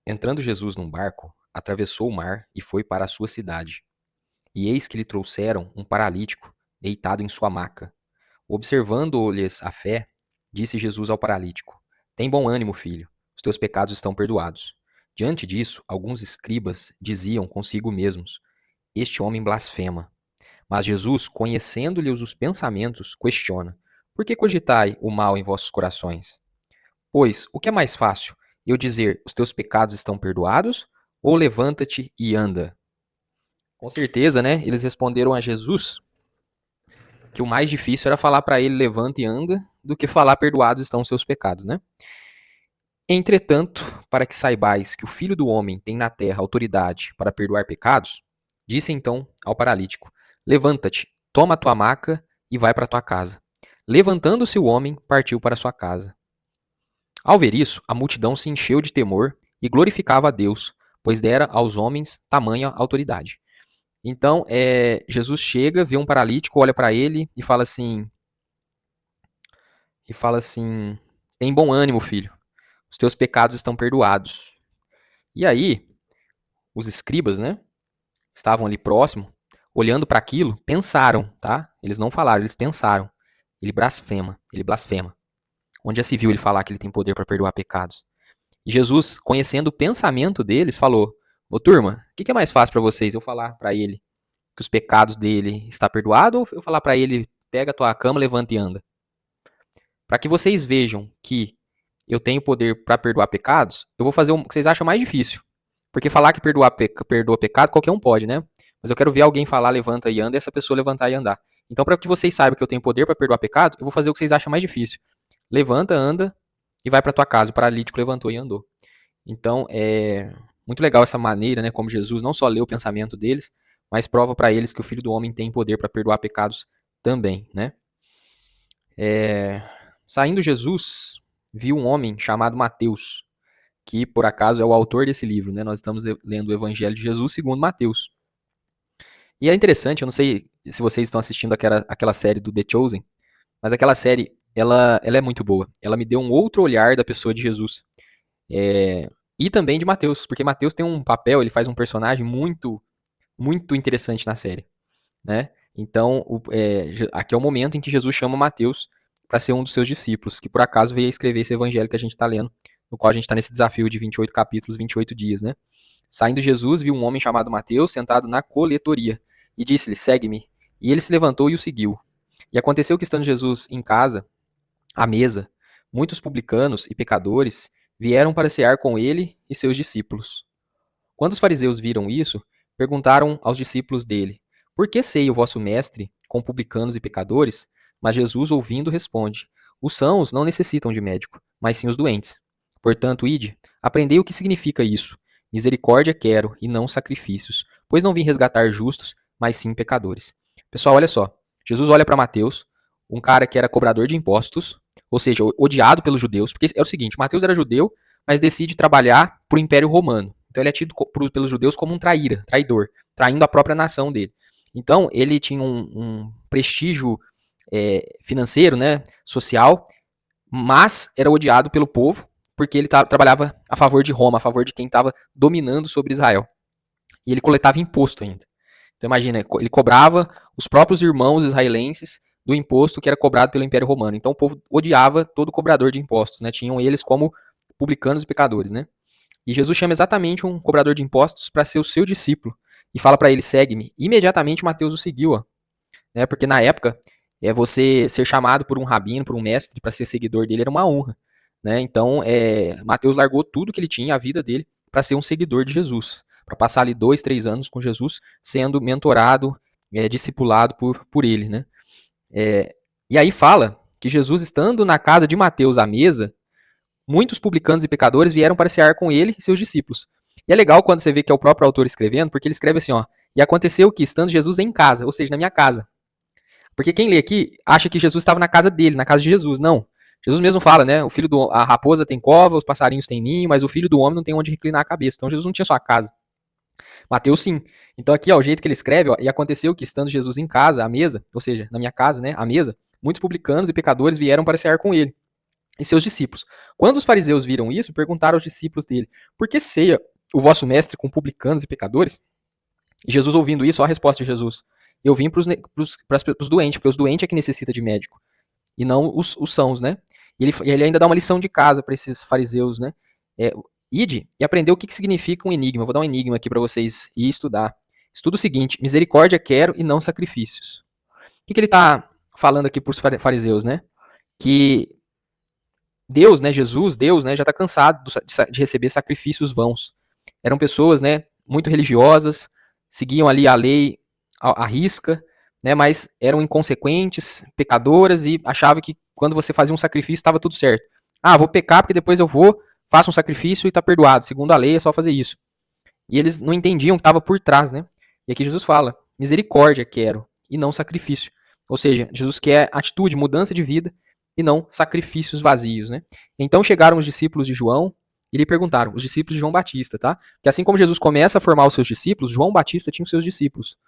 Entrando Jesus num barco, atravessou o mar e foi para a sua cidade. E eis que lhe trouxeram um paralítico, deitado em sua maca. Observando-lhes a fé, disse Jesus ao paralítico: Tem bom ânimo, filho, os teus pecados estão perdoados. Diante disso, alguns escribas diziam consigo mesmos: Este homem blasfema. Mas Jesus, conhecendo-lhes os pensamentos, questiona: Por que cogitai o mal em vossos corações? Pois, o que é mais fácil? Eu dizer, os teus pecados estão perdoados? Ou levanta-te e anda? Com certeza, né? Eles responderam a Jesus que o mais difícil era falar para ele, levanta e anda, do que falar, perdoados estão os seus pecados, né? Entretanto, para que saibais que o Filho do Homem tem na terra autoridade para perdoar pecados, disse então ao paralítico: Levanta-te, toma a tua maca e vai para tua casa. Levantando-se o homem, partiu para sua casa. Ao ver isso, a multidão se encheu de temor e glorificava a Deus, pois dera aos homens tamanha autoridade. Então, Jesus chega, vê um paralítico, olha para ele e fala assim: tem bom ânimo, filho. Os teus pecados estão perdoados. E aí, os escribas, né, estavam ali próximo, olhando para aquilo, pensaram, tá? Eles não falaram, eles pensaram. Ele blasfema, ele blasfema. Onde já se viu ele falar que ele tem poder para perdoar pecados? E Jesus, conhecendo o pensamento deles, falou: Ô turma, o que é mais fácil para vocês? Eu falar para ele que os pecados dele está perdoado ou eu falar para ele: pega a tua cama, levanta e anda? Para que vocês vejam que eu tenho poder para perdoar pecados, eu vou fazer o que vocês acham mais difícil. Porque falar que perdoa pecado, qualquer um pode, né? Mas eu quero ver alguém falar levanta e anda e essa pessoa levantar e andar. Então, para que vocês saibam que eu tenho poder para perdoar pecado, eu vou fazer o que vocês acham mais difícil. Levanta, anda e vai para tua casa. O paralítico levantou e andou. Então, é muito legal essa maneira, né, como Jesus não só lê o pensamento deles, mas prova para eles que o Filho do Homem tem poder para perdoar pecados também, né? Saindo Jesus, viu um homem chamado Mateus, que por acaso é o autor desse livro, né? Nós estamos lendo o Evangelho de Jesus segundo Mateus. E é interessante, eu não sei se vocês estão assistindo aquela série do The Chosen, mas aquela série, ela é muito boa. Ela me deu um outro olhar da pessoa de Jesus. E também de Mateus, porque Mateus tem um papel, ele faz um personagem muito, muito interessante na série, né? Então, aqui é o momento em que Jesus chama Mateus para ser um dos seus discípulos, que por acaso veio a escrever esse evangelho que a gente está lendo, no qual a gente está nesse desafio de 28 capítulos, 28 dias, né? Saindo Jesus, viu um homem chamado Mateus sentado na coletoria e disse-lhe: Segue-me. E ele se levantou e o seguiu. E aconteceu que, estando Jesus em casa, à mesa, muitos publicanos e pecadores vieram para cear com ele e seus discípulos. Quando os fariseus viram isso, perguntaram aos discípulos dele: Por que ceia o vosso mestre com publicanos e pecadores? Mas Jesus, ouvindo, responde: Os sãos não necessitam de médico, mas sim os doentes. Portanto, ide, aprendei o que significa isso. Misericórdia quero e não sacrifícios, pois não vim resgatar justos, mas sim pecadores. Pessoal, olha só. Jesus olha para Mateus, um cara que era cobrador de impostos, ou seja, odiado pelos judeus, porque é o seguinte: Mateus era judeu, mas decide trabalhar para o Império Romano. Então ele é tido pelos judeus como um traidor, traindo a própria nação dele. Então ele tinha um prestígio financeiro, né, social, mas era odiado pelo povo porque ele trabalhava a favor de Roma, a favor de quem estava dominando sobre Israel. E ele coletava imposto ainda. Então imagina, ele cobrava os próprios irmãos israelenses do imposto que era cobrado pelo Império Romano. Então o povo odiava todo cobrador de impostos, né? Tinham eles como publicanos e pecadores, né? E Jesus chama exatamente um cobrador de impostos para ser o seu discípulo e fala para ele: segue-me. Imediatamente Mateus o seguiu, ó, né? Porque na época você ser chamado por um rabino, por um mestre, para ser seguidor dele era uma honra, né? Então Mateus largou tudo que ele tinha, a vida dele, para ser um seguidor de Jesus, para passar ali 2, 3 anos com Jesus, sendo mentorado, discipulado por ele, né? E aí fala que Jesus, estando na casa de Mateus à mesa, muitos publicanos e pecadores vieram para cear com ele e seus discípulos. E é legal quando você vê que é o próprio autor escrevendo, porque ele escreve assim, ó: e aconteceu que, estando Jesus em casa, ou seja, na minha casa. Porque quem lê aqui acha que Jesus estava na casa dele, na casa de Jesus. Não. Jesus mesmo fala, né? A raposa tem cova, os passarinhos têm ninho, mas o filho do homem não tem onde reclinar a cabeça. Então Jesus não tinha sua casa. Mateus sim. Então aqui, ó, o jeito que ele escreve, ó: e aconteceu que, estando Jesus em casa, à mesa, ou seja, na minha casa, né, à mesa, muitos publicanos e pecadores vieram para cear com ele. e seus discípulos. Quando os fariseus viram isso, perguntaram aos discípulos dele: por que ceia o vosso mestre com publicanos e pecadores? E Jesus, ouvindo isso, olha a resposta de Jesus: eu vim para os doentes, porque os doentes é que necessita de médico, e não os sãos, né? E ele ainda dá uma lição de casa para esses fariseus, né? Ide e aprendeu o que significa um enigma. Eu vou dar um enigma aqui para vocês e estudar. Estuda o seguinte: misericórdia quero e não sacrifícios. O que ele está falando aqui para os fariseus, né? Que Deus, né, Jesus, Deus, né, já está cansado de receber sacrifícios vãos. Eram pessoas, né, muito religiosas, seguiam ali a lei à risca, né, mas eram inconsequentes, pecadoras e achavam que quando você fazia um sacrifício estava tudo certo. Ah, vou pecar porque depois eu faço um sacrifício e está perdoado. Segundo a lei é só fazer isso. E eles não entendiam o que estava por trás, né? E aqui Jesus fala: misericórdia quero e não sacrifício. Ou seja, Jesus quer atitude, mudança de vida e não sacrifícios vazios, né? Então chegaram os discípulos de João e lhe perguntaram, os discípulos de João Batista, tá? Que assim como Jesus começa a formar os seus discípulos, João Batista tinha os seus discípulos.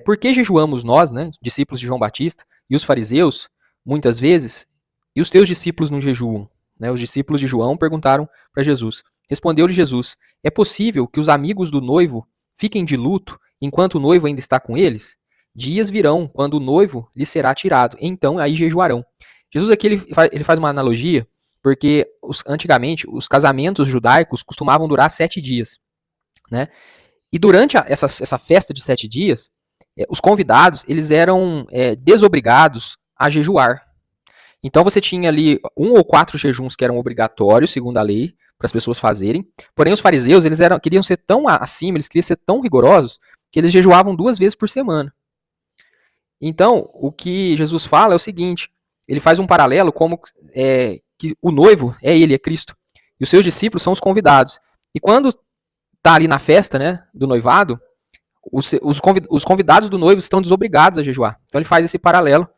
Por que jejuamos nós, né, discípulos de João Batista, e os fariseus, muitas vezes, e os teus discípulos não jejuam? Né? Os discípulos de João perguntaram para Jesus. Respondeu-lhe Jesus: é possível que os amigos do noivo fiquem de luto enquanto o noivo ainda está com eles? Dias virão quando o noivo lhe será tirado, então aí jejuarão. Jesus aqui ele faz uma analogia, porque antigamente os casamentos judaicos costumavam durar 7 dias. Né? E durante essa festa de 7 dias, os convidados eles eram desobrigados a jejuar. Então você tinha ali 1 ou 4 jejuns que eram obrigatórios, segundo a lei, para as pessoas fazerem. Porém, os fariseus eles queriam ser tão acima, eles queriam ser tão rigorosos, que eles jejuavam 2 vezes por semana. Então, o que Jesus fala é o seguinte: ele faz um paralelo como que o noivo é ele, é Cristo. E os seus discípulos são os convidados. E quando está ali na festa, né, do noivado, os convidados do noivo estão desobrigados a jejuar. Então ele faz esse paralelo,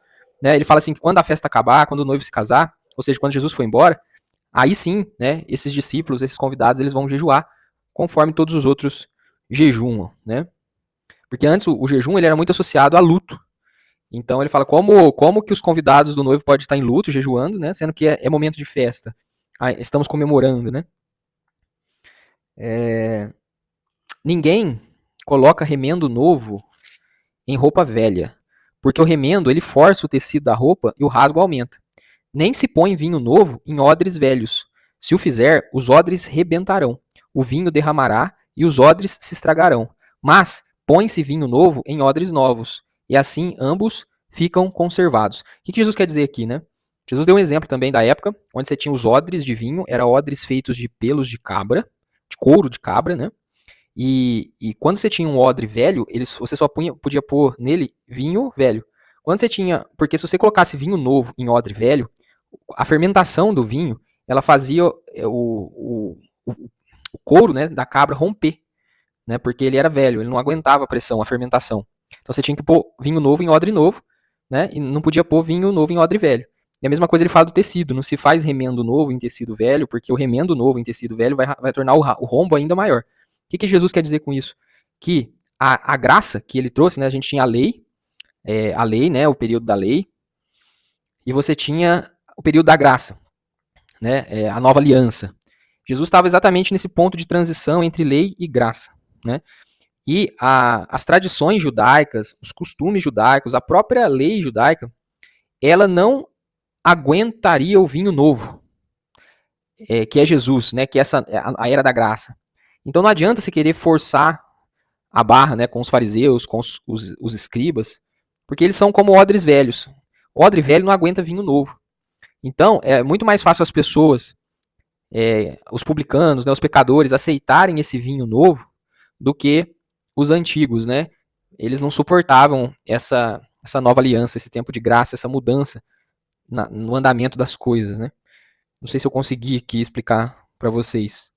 né? Ele fala assim que quando a festa acabar, quando o noivo se casar, ou seja, quando Jesus for embora, aí sim, né, esses discípulos, esses convidados, eles vão jejuar conforme todos os outros jejuam, né? Porque antes o jejum ele era muito associado a luto. Então ele fala como que os convidados do noivo podem estar em luto, jejuando, né? Sendo que é momento de festa. Estamos comemorando, né? Ninguém coloca remendo novo em roupa velha, porque o remendo ele força o tecido da roupa e o rasgo aumenta. Nem se põe vinho novo em odres velhos. Se o fizer, os odres rebentarão, o vinho derramará e os odres se estragarão. Mas põe-se vinho novo em odres novos, e assim ambos ficam conservados. O que Jesus quer dizer aqui, né? Jesus deu um exemplo também da época, onde você tinha os odres de vinho, eram odres feitos de pelos de cabra, de couro de cabra, né? E quando você tinha um odre velho, você só podia pôr nele vinho velho. Quando você tinha, porque se você colocasse vinho novo em odre velho, a fermentação do vinho, ela fazia o couro, né, da cabra romper, né, porque ele era velho, ele não aguentava a pressão, a fermentação. Então você tinha que pôr vinho novo em odre novo, né, e não podia pôr vinho novo em odre velho. E a mesma coisa ele fala do tecido, não se faz remendo novo em tecido velho, porque o remendo novo em tecido velho vai tornar o rombo ainda maior. O que Jesus quer dizer com isso? Que a graça que ele trouxe, né, a gente tinha a lei, né, o período da lei, e você tinha o período da graça, né, a nova aliança. Jesus estava exatamente nesse ponto de transição entre lei e graça, né? E as tradições judaicas, os costumes judaicos, a própria lei judaica, ela não aguentaria o vinho novo, que é Jesus, né, que é a era da graça. Então não adianta você querer forçar a barra, né, com os fariseus, com os escribas, porque eles são como odres velhos. Odre velho não aguenta vinho novo. Então é muito mais fácil as pessoas, os publicanos, né, os pecadores, aceitarem esse vinho novo do que os antigos, né? Eles não suportavam essa nova aliança, esse tempo de graça, essa mudança no andamento das coisas, né? Não sei se eu consegui aqui explicar para vocês.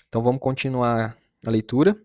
Então vamos continuar a leitura.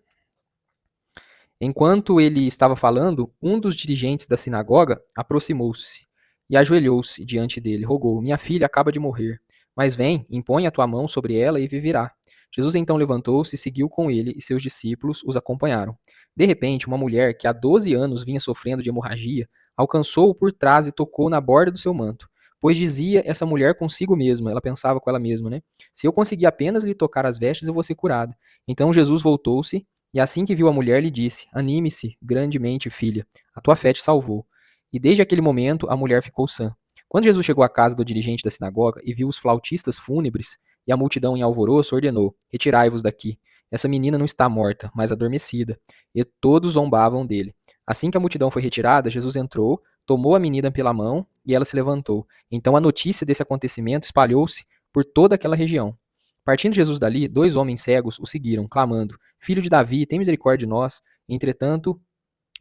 Enquanto ele estava falando, um dos dirigentes da sinagoga aproximou-se e ajoelhou-se diante dele. Rogou: minha filha acaba de morrer, mas vem, impõe a tua mão sobre ela e viverá. Jesus então levantou-se e seguiu com ele, e seus discípulos os acompanharam. De repente, uma mulher que há 12 anos vinha sofrendo de hemorragia alcançou-o por trás e tocou na borda do seu manto. Pois dizia essa mulher consigo mesma, ela pensava com ela mesma, né? Se eu conseguir apenas lhe tocar as vestes, eu vou ser curada. Então Jesus voltou-se e assim que viu a mulher, lhe disse: Anime-se grandemente, filha, a tua fé te salvou. E desde aquele momento a mulher ficou sã. Quando Jesus chegou à casa do dirigente da sinagoga e viu os flautistas fúnebres e a multidão em alvoroço, ordenou: Retirai-vos daqui. Essa menina não está morta, mas adormecida. E todos zombavam dele. Assim que a multidão foi retirada, Jesus entrou, tomou a menina pela mão e ela se levantou. Então a notícia desse acontecimento espalhou-se por toda aquela região. Partindo Jesus dali, 2 homens cegos o seguiram, clamando: Filho de Davi, tem misericórdia de nós. Entretanto,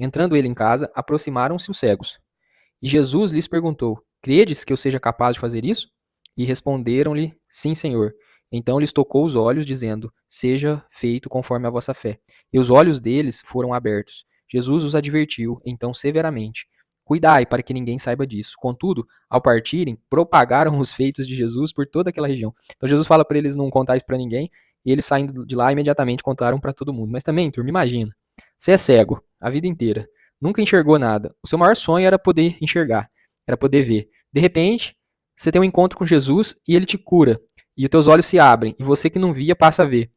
entrando ele em casa, aproximaram-se os cegos. E Jesus lhes perguntou: Credes que eu seja capaz de fazer isso? E responderam-lhe: Sim, Senhor. Então lhes tocou os olhos, dizendo: Seja feito conforme a vossa fé. E os olhos deles foram abertos. Jesus os advertiu, então, severamente: Cuidai para que ninguém saiba disso. Contudo, ao partirem, propagaram os feitos de Jesus por toda aquela região. Então Jesus fala para eles não contar isso para ninguém, e eles saindo de lá imediatamente contaram para todo mundo. Mas também, turma, imagina: você é cego a vida inteira, nunca enxergou nada. O seu maior sonho era poder enxergar, era poder ver. De repente, você tem um encontro com Jesus e ele te cura. E os teus olhos se abrem, e você que não via passa a ver.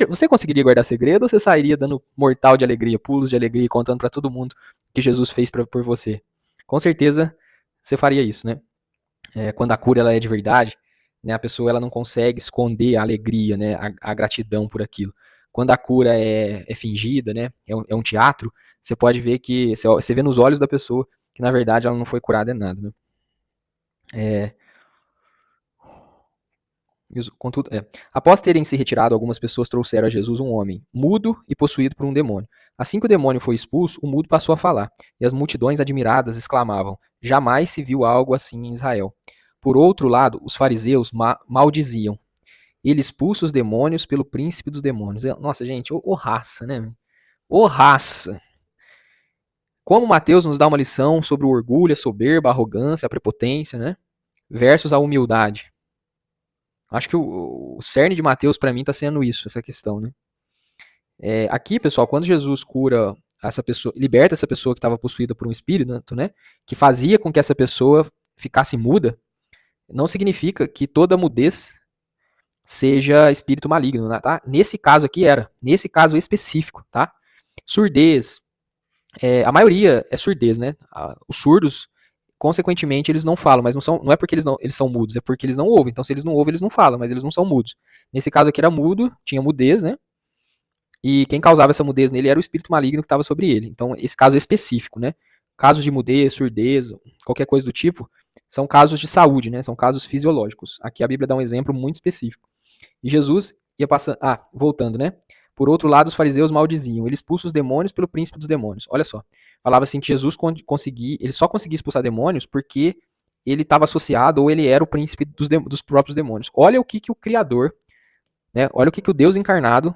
Você conseguiria guardar segredo ou você sairia dando mortal de alegria, pulos de alegria e contando para todo mundo que Jesus fez por você? Com certeza você faria isso, né? Quando a cura ela é de verdade, né, a pessoa ela não consegue esconder a alegria, né, a gratidão por aquilo. Quando a cura é fingida, né, é um teatro, você pode ver que você vê nos olhos da pessoa que na verdade ela não foi curada em nada, né? Contudo, após terem se retirado, algumas pessoas trouxeram a Jesus um homem, mudo e possuído por um demônio. Assim que o demônio foi expulso, o mudo passou a falar, e as multidões admiradas exclamavam: Jamais se viu algo assim em Israel. Por outro lado, os fariseus maldiziam: Ele expulsa os demônios pelo príncipe dos demônios. Nossa, gente, ô raça, né? Ô raça! Como Mateus nos dá uma lição sobre o orgulho, a soberba, a arrogância, a prepotência, né? Versus a humildade. Acho que o cerne de Mateus para mim está sendo isso, essa questão, né? Aqui, pessoal, quando Jesus cura essa pessoa, liberta essa pessoa que estava possuída por um espírito, né? Que fazia com que essa pessoa ficasse muda, não significa que toda mudez seja espírito maligno, né, tá? Nesse caso aqui nesse caso específico, tá? Surdez, a maioria é surdez, né? Os surdos, consequentemente, eles não falam, mas não é porque eles são mudos, é porque eles não ouvem. Então, se eles não ouvem, eles não falam, mas eles não são mudos. Nesse caso aqui era mudo, tinha mudez, né? E quem causava essa mudez nele era o espírito maligno que estava sobre ele. Então, esse caso é específico, né? Casos de mudez, surdez, qualquer coisa do tipo, são casos de saúde, né? São casos fisiológicos. Aqui a Bíblia dá um exemplo muito específico. E Jesus ia passando. Voltando, né? Por outro lado, os fariseus maldiziam: Ele expulsa os demônios pelo príncipe dos demônios. Olha só. Falava assim que Jesus ele só conseguia expulsar demônios porque ele estava associado ou ele era o príncipe dos próprios demônios. Olha o que o Criador, né? Olha o que o Deus encarnado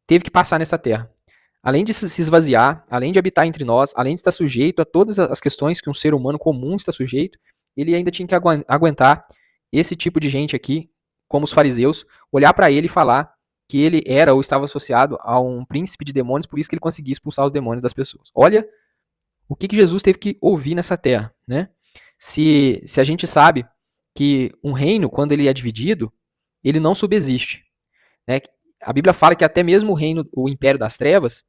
teve que passar nessa terra. Além de se esvaziar, além de habitar entre nós, além de estar sujeito a todas as questões que um ser humano comum está sujeito, ele ainda tinha que aguentar esse tipo de gente aqui, como os fariseus, olhar para ele e falar que ele era ou estava associado a um príncipe de demônios, por isso que ele conseguia expulsar os demônios das pessoas. Olha o que Jesus teve que ouvir nessa terra, né? Se a gente sabe que um reino, quando ele é dividido, ele não subsiste, né? A Bíblia fala que até mesmo o reino, o império das trevas,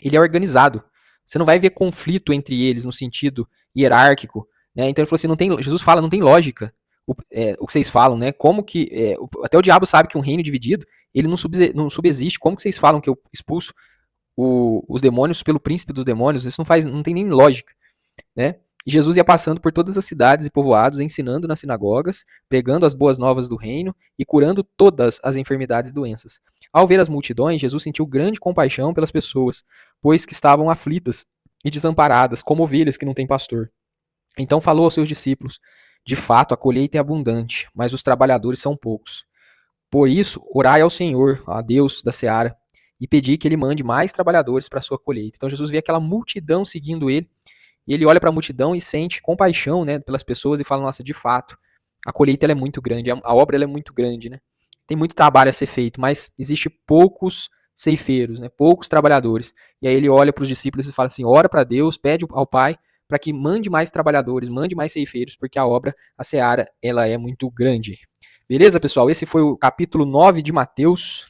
ele é organizado. Você não vai ver conflito entre eles no sentido hierárquico, né? Então ele falou assim, Jesus fala, não tem lógica o que vocês falam, né? Como que até o diabo sabe que um reino dividido ele não subsiste. Como que vocês falam que eu expulso os demônios pelo príncipe dos demônios? Isso não tem nem lógica, né? E Jesus ia passando por todas as cidades e povoados, ensinando nas sinagogas, pregando as boas novas do reino e curando todas as enfermidades e doenças. Ao ver as multidões, Jesus sentiu grande compaixão pelas pessoas, pois que estavam aflitas e desamparadas, como ovelhas que não têm pastor. Então falou aos seus discípulos: De fato, a colheita é abundante, mas os trabalhadores são poucos. Por isso, orai ao Senhor, a Deus da seara, e pedi que ele mande mais trabalhadores para a sua colheita. Então Jesus vê aquela multidão seguindo ele, e ele olha para a multidão e sente compaixão, né, pelas pessoas e fala: Nossa, de fato, a colheita ela é muito grande, a obra ela é muito grande, né? Tem muito trabalho a ser feito, mas existe poucos ceifeiros, né, poucos trabalhadores. E aí ele olha para os discípulos e fala assim: Ora para Deus, pede ao Pai para que mande mais trabalhadores, mande mais ceifeiros, porque a obra, a seara, ela é muito grande. Beleza, pessoal? Esse foi o capítulo 9 de Mateus,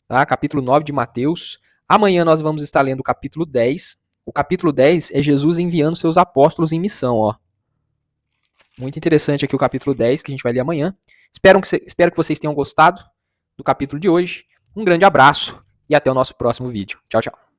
tá? Capítulo 9 de Mateus. Amanhã nós vamos estar lendo o capítulo 10. O capítulo 10 é Jesus enviando seus apóstolos em missão, ó. Muito interessante aqui o capítulo 10, que a gente vai ler amanhã. Espero que vocês tenham gostado do capítulo de hoje. Um grande abraço e até o nosso próximo vídeo. Tchau, tchau.